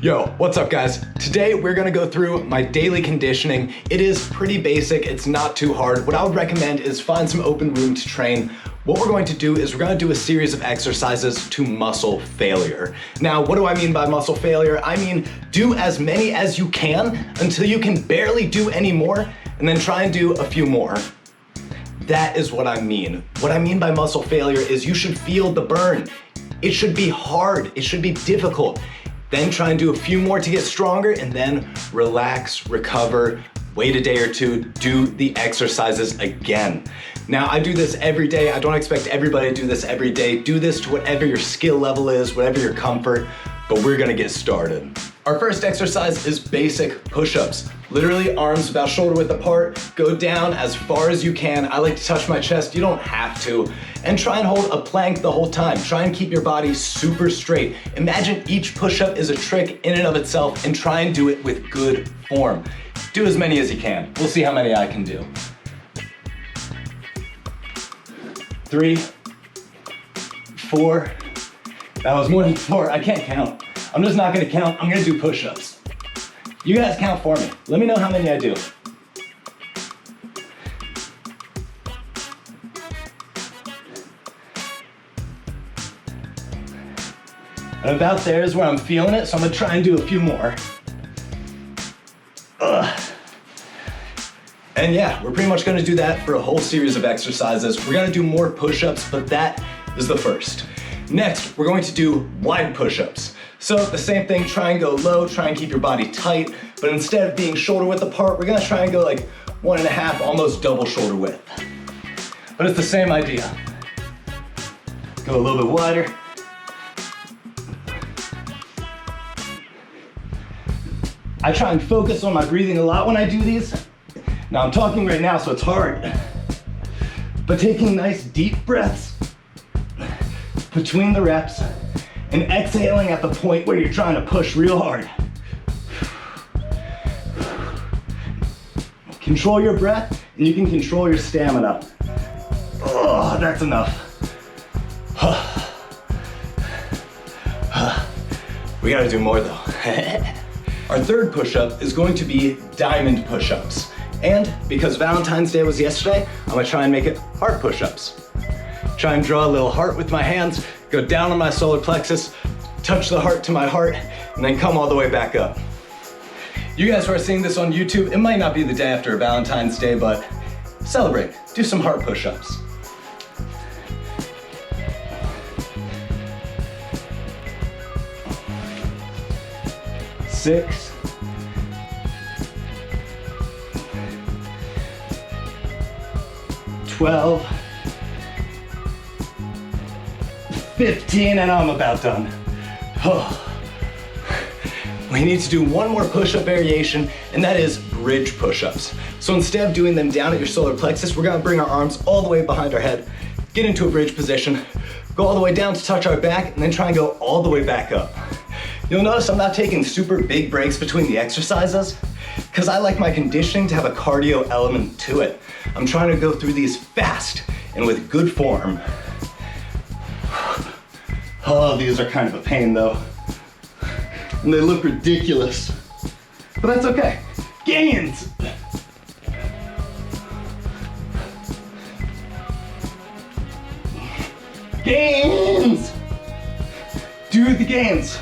Yo, what's up guys? Today we're gonna go through my daily conditioning. It is pretty basic, it's not too hard. What I would recommend is find some open room to train. What we're going to do is we're gonna do a series of exercises to muscle failure. Now, what do I mean by muscle failure? I mean, do as many as you can until you can barely do any more, and then try and do a few more. That is what I mean. What I mean by muscle failure is you should feel the burn. It should be hard, it should be difficult. Then try and do a few more to get stronger, and then relax, recover, wait a day or two, do the exercises again. Now, I do this every day. I don't expect everybody to do this every day. Do this to whatever your skill level is, whatever your comfort, but we're gonna get started. Our first exercise is basic push-ups. Literally arms about shoulder width apart, go down as far as you can. I like to touch my chest, you don't have to. And try and hold a plank the whole time. Try and keep your body super straight. Imagine each push-up is a trick in and of itself, and try and do it with good form. Do as many as you can. We'll see how many I can do. 3, 4, that was more than 4, I can't count. I'm just not gonna count, I'm gonna do push-ups. You guys count for me. Let me know how many I do. And about there is where I'm feeling it, so I'm gonna try and do a few more. And yeah, we're pretty much gonna do that for a whole series of exercises. We're gonna do more push-ups, but that is the first. Next, we're going to do wide push-ups. So the same thing, try and go low, try and keep your body tight, but instead of being shoulder width apart, we're gonna try and go like 1.5, almost double shoulder width. But it's the same idea. Go a little bit wider. I try and focus on my breathing a lot when I do these. Now I'm talking right now, so it's hard. But taking nice deep breaths between the reps and exhaling at the point where you're trying to push real hard. Control your breath, and you can control your stamina. Oh, that's enough. We gotta do more though. Our third push-up is going to be diamond push-ups. And because Valentine's Day was yesterday, I'm gonna try and make it heart push-ups. Try and draw a little heart with my hands, go down on my solar plexus, touch the heart to my heart, and then come all the way back up. You guys who are seeing this on YouTube, it might not be the day after Valentine's Day, but celebrate, do some heart push-ups. Six, 12, 15, and I'm about done. We need to do one more push-up variation, and that is bridge push-ups. So instead of doing them down at your solar plexus, we're gonna bring our arms all the way behind our head, get into a bridge position, go all the way down to touch our back, and then try and go all the way back up. You'll notice I'm not taking super big breaks between the exercises, because I like my conditioning to have a cardio element to it. I'm trying to go through these fast and with good form. Oh, these are kind of a pain though. And they look ridiculous, but that's okay. Gains! Gains! Do the gains.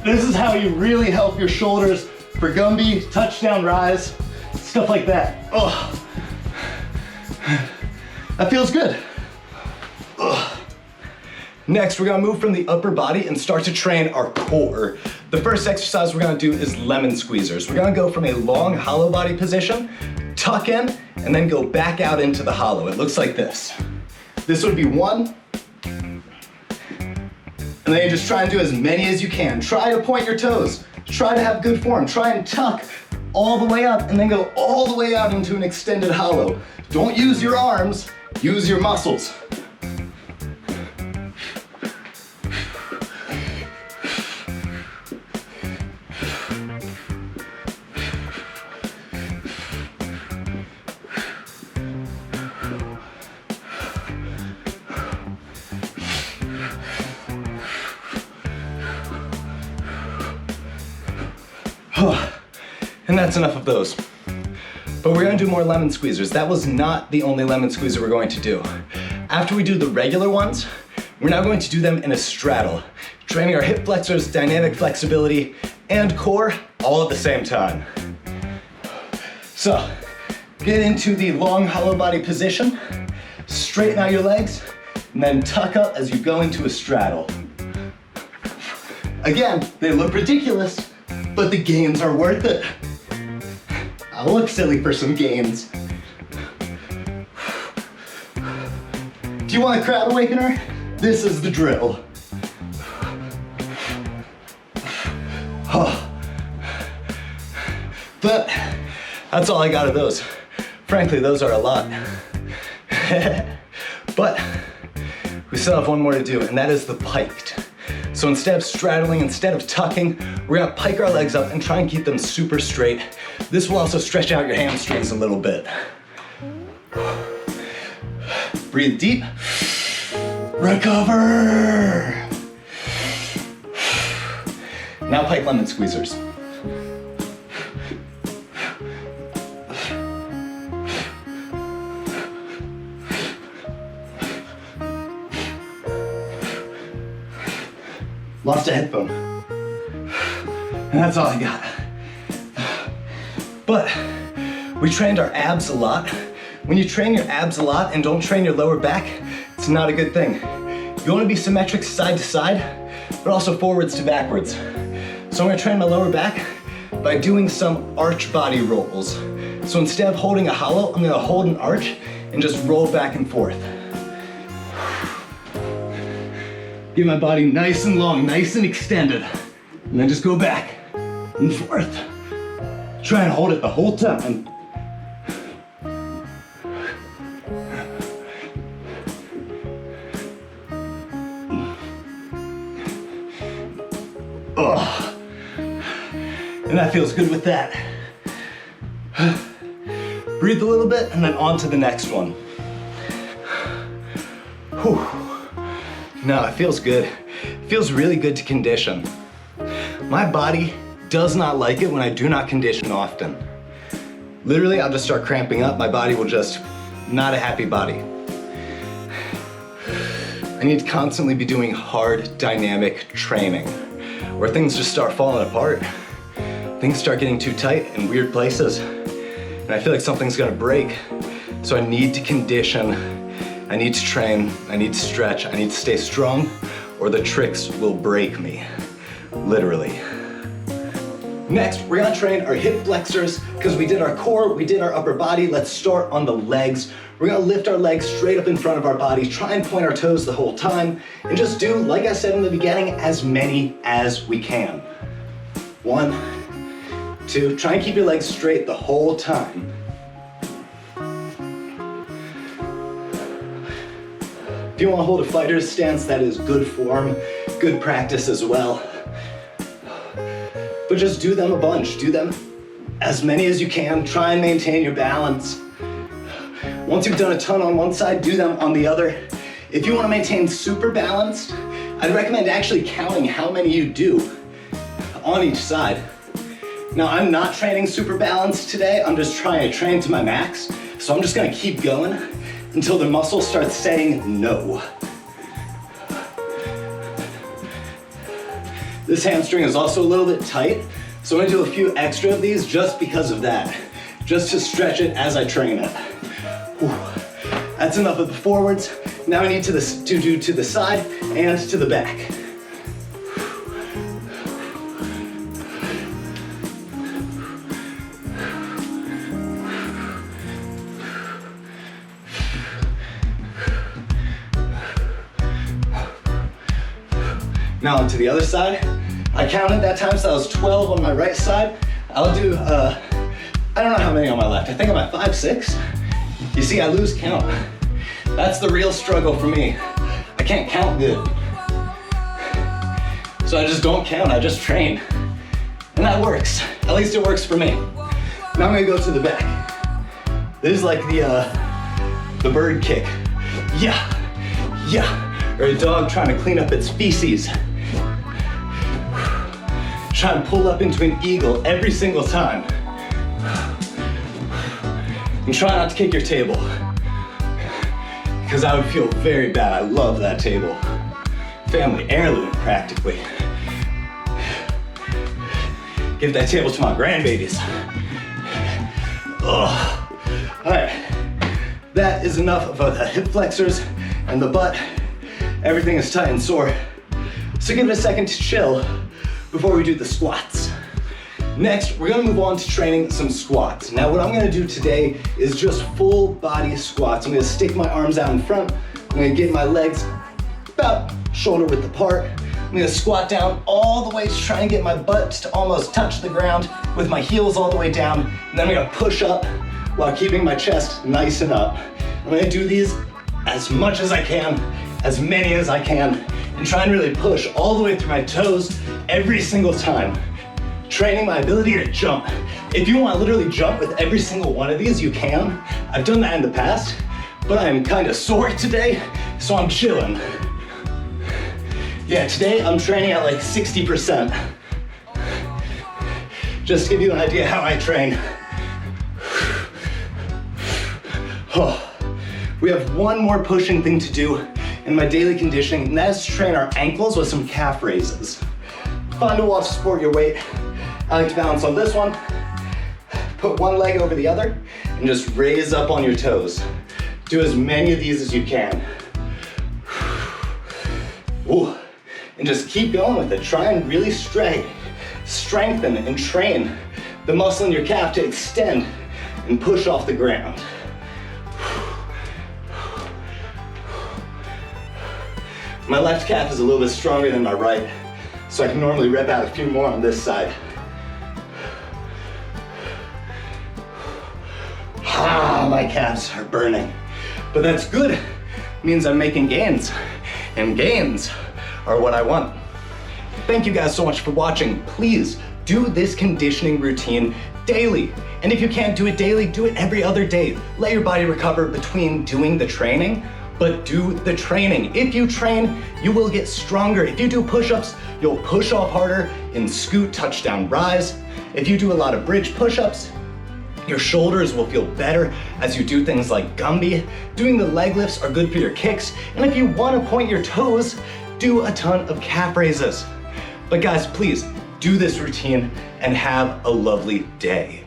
This is how you really help your shoulders for Gumby, touchdown rise, stuff like that. Oh, that feels good. Ugh. Next, we're gonna move from the upper body and start to train our core. The first exercise we're gonna do is lemon squeezers. We're gonna go from a long hollow body position, tuck in, and then go back out into the hollow. It looks like this. This would be 1, and then you just try and do as many as you can. Try to point your toes. Try to have good form. Try and tuck all the way up and then go all the way out into an extended hollow. Don't use your arms, use your muscles. And that's enough of those. But we're gonna do more lemon squeezers. That was not the only lemon squeezer we're going to do. After we do the regular ones, we're now going to do them in a straddle, training our hip flexors, dynamic flexibility, and core all at the same time. So, get into the long hollow body position, straighten out your legs, and then tuck up as you go into a straddle. Again, they look ridiculous, but the gains are worth it. I'll look silly for some gains. Do you want a crowd awakener? This is the drill. But that's all I got of those. Frankly, those are a lot. But we still have one more to do, and that is the piked. So instead of straddling, instead of tucking, we're gonna pike our legs up and try and keep them super straight. This will also stretch out your hamstrings a little bit. Breathe deep. Recover. Now pike lemon squeezers. Lost a headphone. And that's all I got. But we trained our abs a lot. When you train your abs a lot and don't train your lower back, it's not a good thing. You wanna be symmetric side to side, but also forwards to backwards. So I'm gonna train my lower back by doing some arch body rolls. So instead of holding a hollow, I'm gonna hold an arch and just roll back and forth. Get my body nice and long, nice and extended. And then just go back and forth. Try and hold it the whole time. Oh. And that feels good with that. Breathe a little bit and then on to the next one. Whew. No, it feels good. It feels really good to condition. My body does not like it when I do not condition often. Literally, I'll just start cramping up. My body will just, not a happy body. I need to constantly be doing hard, dynamic training where things just start falling apart. Things start getting too tight in weird places. And I feel like something's gonna break. So I need to condition. I need to train, I need to stretch, I need to stay strong, or the tricks will break me, literally. Next, we're gonna train our hip flexors, because we did our core, we did our upper body. Let's start on the legs. We're gonna lift our legs straight up in front of our body, try and point our toes the whole time, and just do, like I said in the beginning, as many as we can. 1, 2, try and keep your legs straight the whole time. If you want to hold a fighter's stance, that is good form, good practice as well. But just do them a bunch. Do them as many as you can. Try and maintain your balance. Once you've done a ton on one side, do them on the other. If you want to maintain super balanced, I'd recommend actually counting how many you do on each side. Now, I'm not training super balanced today. I'm just trying to train to my max. So I'm just going to keep going until the muscle starts saying no. This hamstring is also a little bit tight, so I'm gonna do a few extra of these just because of that, just to stretch it as I train it. Whew. That's enough of the forwards. Now I need to do to the side and to the back. Now onto the other side. I counted that time, so that was 12 on my right side. I'll do, I don't know how many on my left. I think I'm at 5, 6. You see, I lose count. That's the real struggle for me. I can't count good. So I just don't count, I just train. And that works. At least it works for me. Now I'm gonna go to the back. This is like the bird kick. Yeah, yeah. Or a dog trying to clean up its feces. try and pull up into an eagle every single time. And try not to kick your table, because I would feel very bad. I love that table. Family heirloom, practically. Give that table to my grandbabies. Ugh. All right, that is enough of the hip flexors and the butt. Everything is tight and sore. So give it a second to chill before we do the squats. Next, we're gonna move on to training some squats. Now, what I'm gonna do today is just full body squats. I'm gonna stick my arms out in front. I'm gonna get my legs about shoulder width apart. I'm gonna squat down all the way to try and get my butt to almost touch the ground with my heels all the way down. And then I'm gonna push up while keeping my chest nice and up. I'm gonna do these as much as I can, as many as I can, and try and really push all the way through my toes every single time. Training my ability to jump. If you want to literally jump with every single one of these, you can. I've done that in the past, but I'm kind of sore today, so I'm chilling. Yeah, today I'm training at like 60%. Just to give you an idea how I train. Oh. We have one more pushing thing to do in my daily conditioning, and that's to train our ankles with some calf raises. Find a wall to support your weight. I like to balance on this one, put one leg over the other, and just raise up on your toes. Do as many of these as you can. Ooh. And just keep going with it. Try and really strengthen and train the muscle in your calf to extend and push off the ground. My left calf is a little bit stronger than my right, so I can normally rep out a few more on this side. Ah, my calves are burning. But that's good. It means I'm making gains, and gains are what I want. Thank you guys so much for watching. Please do this conditioning routine daily. And if you can't do it daily, do it every other day. Let your body recover between doing the training, but do the training. If you train, you will get stronger. If you do push-ups, you'll push off harder in scoot, touchdown, rise. If you do a lot of bridge push-ups, your shoulders will feel better as you do things like Gumby. Doing the leg lifts are good for your kicks. And if you want to point your toes, do a ton of calf raises. But guys, please do this routine and have a lovely day.